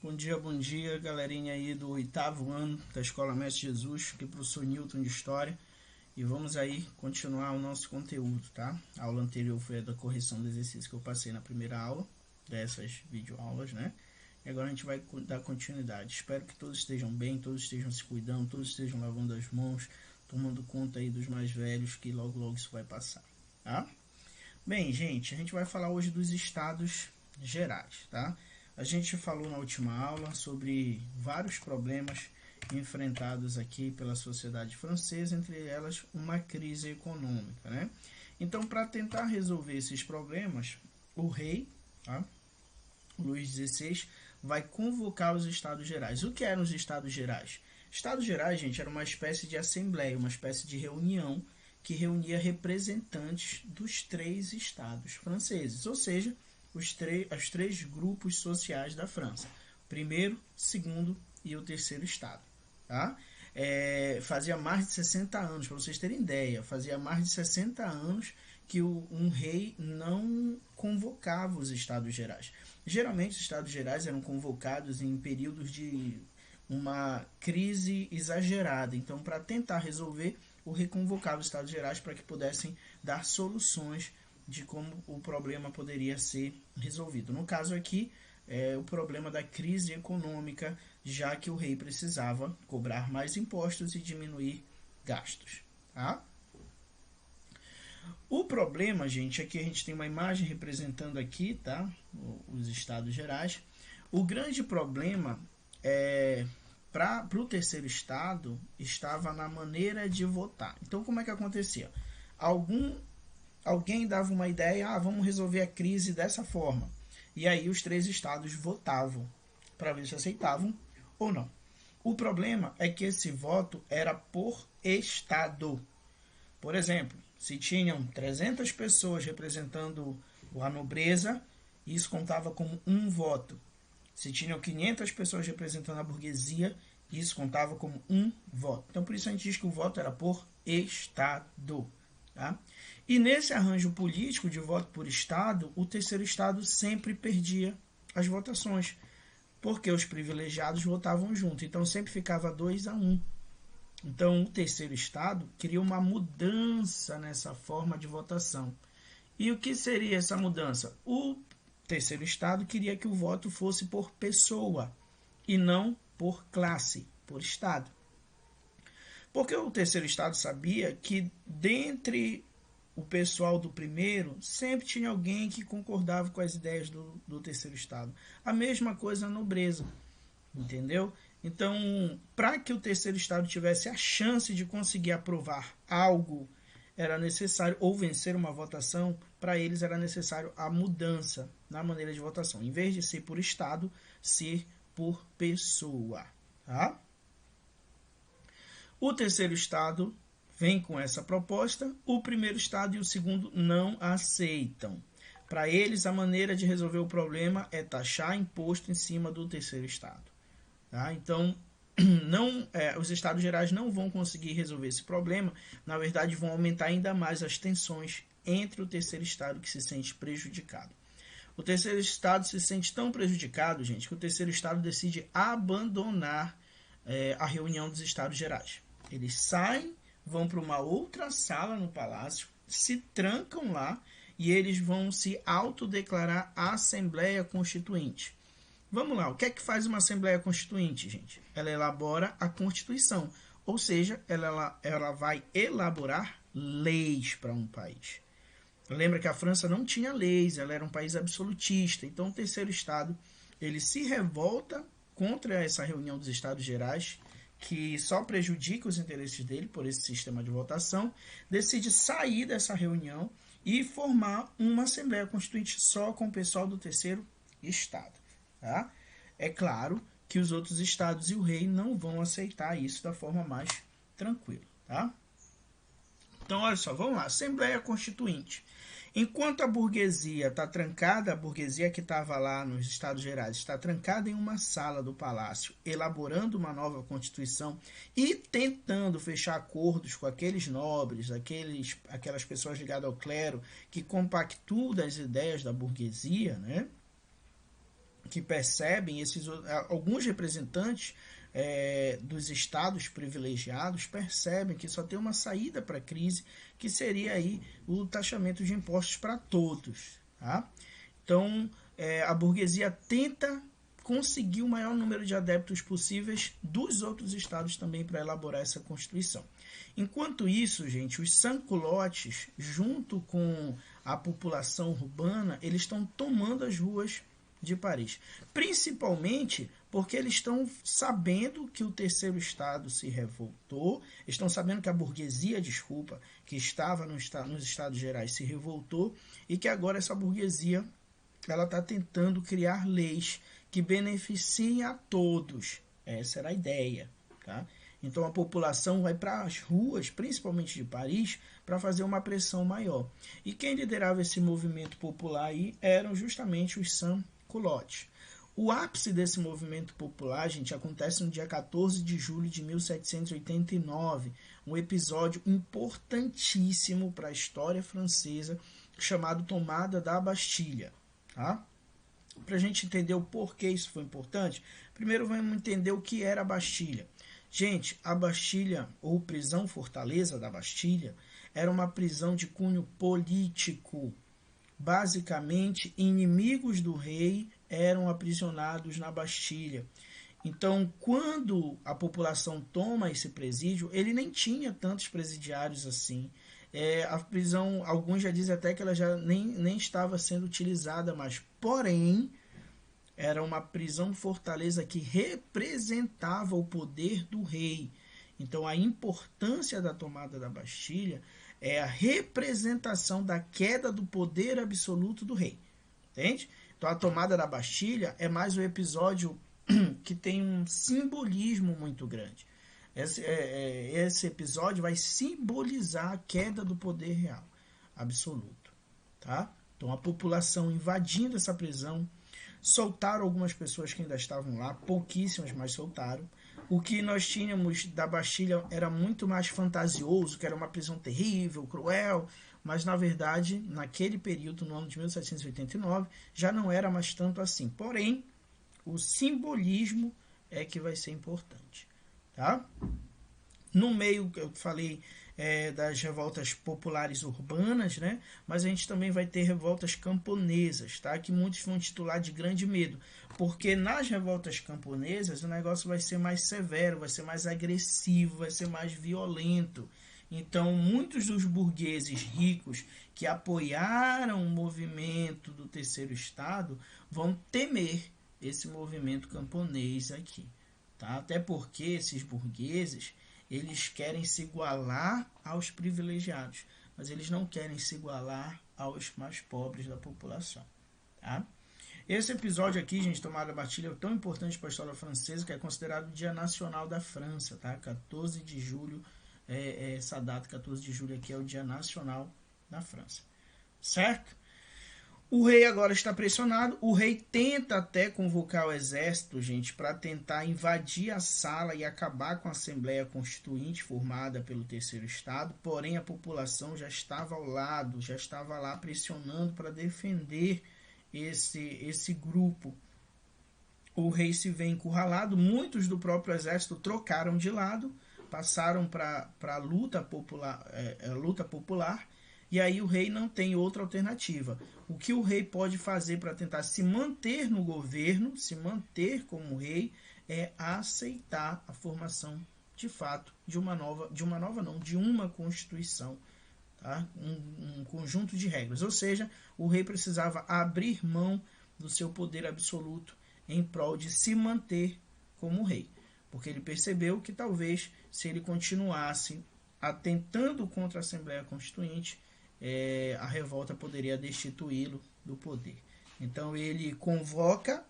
Bom dia, galerinha aí do 8º ano da Escola Mestre Jesus, aqui professor Newton de História. E vamos aí continuar o nosso conteúdo, tá? A aula anterior foi a da correção do exercício que eu passei na primeira aula, dessas videoaulas, né? E agora a gente vai dar continuidade. Espero que todos estejam bem, todos estejam se cuidando, todos estejam lavando as mãos, tomando conta aí dos mais velhos, que logo isso vai passar, tá? Bem, gente, a gente vai falar hoje dos estados gerais, tá? A gente falou na última aula sobre vários problemas enfrentados aqui pela sociedade francesa, entre elas uma crise econômica, né? Então, para tentar resolver esses problemas, o rei, tá? Luís XVI, vai convocar os Estados Gerais. O que eram os Estados Gerais? Estados Gerais, gente, era uma espécie de assembleia, uma espécie de reunião que reunia representantes dos 3 estados franceses, ou seja, os três grupos sociais da França. Primeiro, segundo e o terceiro estado. Tá? Fazia mais de 60 anos, para vocês terem ideia, fazia mais de 60 anos que um rei não convocava os Estados Gerais. Geralmente, os Estados Gerais eram convocados em períodos de uma crise exagerada. Então, para tentar resolver, o rei convocava os Estados Gerais para que pudessem dar soluções de como o problema poderia ser resolvido. No caso aqui, o problema da crise econômica, já que o rei precisava cobrar mais impostos e diminuir gastos. Tá? O problema, gente, aqui a gente tem uma imagem representando aqui, tá? Os Estados Gerais. O grande problema para o terceiro estado estava na maneira de votar. Então, como é que acontecia? Alguém dava uma ideia, vamos resolver a crise dessa forma. E aí os 3 estados votavam para ver se aceitavam ou não. O problema é que esse voto era por estado. Por exemplo, se tinham 300 pessoas representando a nobreza, isso contava como um voto. Se tinham 500 pessoas representando a burguesia, isso contava como um voto. Então, por isso a gente diz que o voto era por estado. Tá? E nesse arranjo político de voto por estado, o terceiro estado sempre perdia as votações, porque os privilegiados votavam junto, então sempre ficava 2-1. Então o terceiro estado queria uma mudança nessa forma de votação. E o que seria essa mudança? O terceiro estado queria que o voto fosse por pessoa e não por classe, por estado. Porque o terceiro estado sabia que dentre o pessoal do primeiro sempre tinha alguém que concordava com as ideias do terceiro estado. A mesma coisa na nobreza, entendeu? Então, para que o terceiro estado tivesse a chance de conseguir aprovar algo, era necessário, ou vencer uma votação, para eles era necessário a mudança na maneira de votação. Em vez de ser por estado, ser por pessoa. Tá? O terceiro estado vem com essa proposta, o primeiro estado e o segundo não aceitam. Para eles, a maneira de resolver o problema é taxar imposto em cima do terceiro estado. Tá? Então, os estados gerais não vão conseguir resolver esse problema, na verdade vão aumentar ainda mais as tensões entre o terceiro estado que se sente prejudicado. O terceiro estado se sente tão prejudicado, gente, que o terceiro estado decide abandonar a reunião dos estados gerais. Eles saem, vão para uma outra sala no palácio, se trancam lá e eles vão se autodeclarar Assembleia Constituinte. Vamos lá, o que é que faz uma Assembleia Constituinte, gente? Ela elabora a Constituição, ou seja, ela vai elaborar leis para um país. Lembra que a França não tinha leis, ela era um país absolutista, então o terceiro estado ele se revolta contra essa reunião dos Estados Gerais, que só prejudica os interesses dele por esse sistema de votação, decide sair dessa reunião e formar uma Assembleia Constituinte só com o pessoal do terceiro estado. Tá? É claro que os outros estados e o rei não vão aceitar isso da forma mais tranquila. Tá? Então, olha só, vamos lá. Assembleia Constituinte. Enquanto a burguesia está trancada, a burguesia que estava lá nos Estados Gerais está trancada em uma sala do palácio, elaborando uma nova Constituição e tentando fechar acordos com aqueles nobres, aquelas pessoas ligadas ao clero, que compactuam das ideias da burguesia, né? que percebem, alguns representantes dos estados privilegiados percebem que só tem uma saída para a crise, que seria aí o taxamento de impostos para todos. Tá? Então, a burguesia tenta conseguir o maior número de adeptos possíveis dos outros estados também para elaborar essa Constituição. Enquanto isso, gente, os sans-culottes, junto com a população urbana, eles estão tomando as ruas de Paris. Principalmente porque eles estão sabendo que o terceiro estado se revoltou, estão sabendo que a burguesia, que estava nos Estados Gerais se revoltou e que agora essa burguesia ela está tentando criar leis que beneficiem a todos. Essa era a ideia. Tá? Então a população vai para as ruas, principalmente de Paris, para fazer uma pressão maior. E quem liderava esse movimento popular aí eram justamente os sans-culottes. O ápice desse movimento popular, gente, acontece no dia 14 de julho de 1789, um episódio importantíssimo para a história francesa, chamado Tomada da Bastilha. Tá? Para a gente entender o porquê isso foi importante, primeiro vamos entender o que era a Bastilha. Gente, a Bastilha, ou prisão fortaleza da Bastilha, era uma prisão de cunho político. Basicamente, inimigos do rei eram aprisionados na Bastilha. Então, quando a população toma esse presídio, ele nem tinha tantos presidiários assim. A prisão, alguns já dizem até que ela já nem estava sendo utilizada mais. Porém, era uma prisão fortaleza que representava o poder do rei. Então, a importância da tomada da Bastilha é a representação da queda do poder absoluto do rei. Entende? Então, a tomada da Bastilha é mais um episódio que tem um simbolismo muito grande. Esse episódio vai simbolizar a queda do poder real absoluto. Tá? Então, a população invadindo essa prisão, soltaram algumas pessoas que ainda estavam lá, pouquíssimas, mas soltaram. O que nós tínhamos da Bastilha era muito mais fantasioso, que era uma prisão terrível, cruel, mas na verdade, naquele período, no ano de 1789, já não era mais tanto assim. Porém, o simbolismo é que vai ser importante. Tá? No meio, eu falei das revoltas populares urbanas, né? Mas a gente também vai ter revoltas camponesas, tá? Que muitos vão titular de grande medo, porque nas revoltas camponesas o negócio vai ser mais severo, vai ser mais agressivo, vai ser mais violento. Então, muitos dos burgueses ricos que apoiaram o movimento do terceiro estado vão temer esse movimento camponês aqui, tá? Até porque esses burgueses eles querem se igualar aos privilegiados, mas eles não querem se igualar aos mais pobres da população. Tá? Esse episódio aqui, gente, Tomada da Bastilha, é tão importante para a história francesa que é considerado o Dia Nacional da França. Tá? 14 de julho, essa data, 14 de julho aqui, é o Dia Nacional da França. Certo? O rei agora está pressionado, o rei tenta até convocar o exército, gente, para tentar invadir a sala e acabar com a Assembleia Constituinte formada pelo terceiro estado, porém a população já estava ao lado, já estava lá pressionando para defender esse grupo. O rei se vê encurralado, muitos do próprio exército trocaram de lado, passaram para a luta popular, e aí o rei não tem outra alternativa. O que o rei pode fazer para tentar se manter no governo, se manter como rei, é aceitar a formação, de fato, de uma Constituição, tá? Um conjunto de regras. Ou seja, o rei precisava abrir mão do seu poder absoluto em prol de se manter como rei. Porque ele percebeu que talvez, se ele continuasse atentando contra a Assembleia Constituinte, a revolta poderia destituí-lo do poder. Então ele convoca,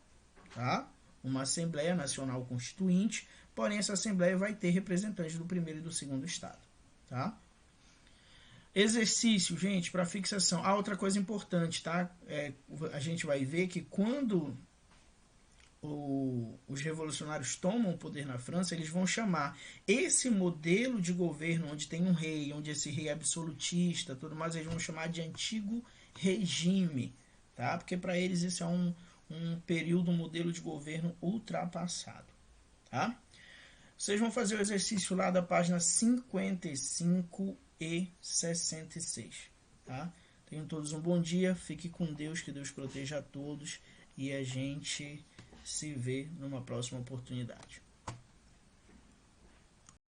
tá, uma Assembleia Nacional Constituinte, porém essa Assembleia vai ter representantes do primeiro e do segundo estado. Tá? Exercício, gente, para fixação. Outra coisa importante, tá? A gente vai ver que quando os revolucionários tomam o poder na França, eles vão chamar esse modelo de governo onde tem um rei, onde esse rei é absolutista, tudo mais, eles vão chamar de antigo regime, tá? Porque para eles isso é um período, um modelo de governo ultrapassado, tá? Vocês vão fazer o exercício lá da página 55 e 66, tá? Tenham todos um bom dia, fique com Deus, que Deus proteja a todos e a gente se vê numa próxima oportunidade.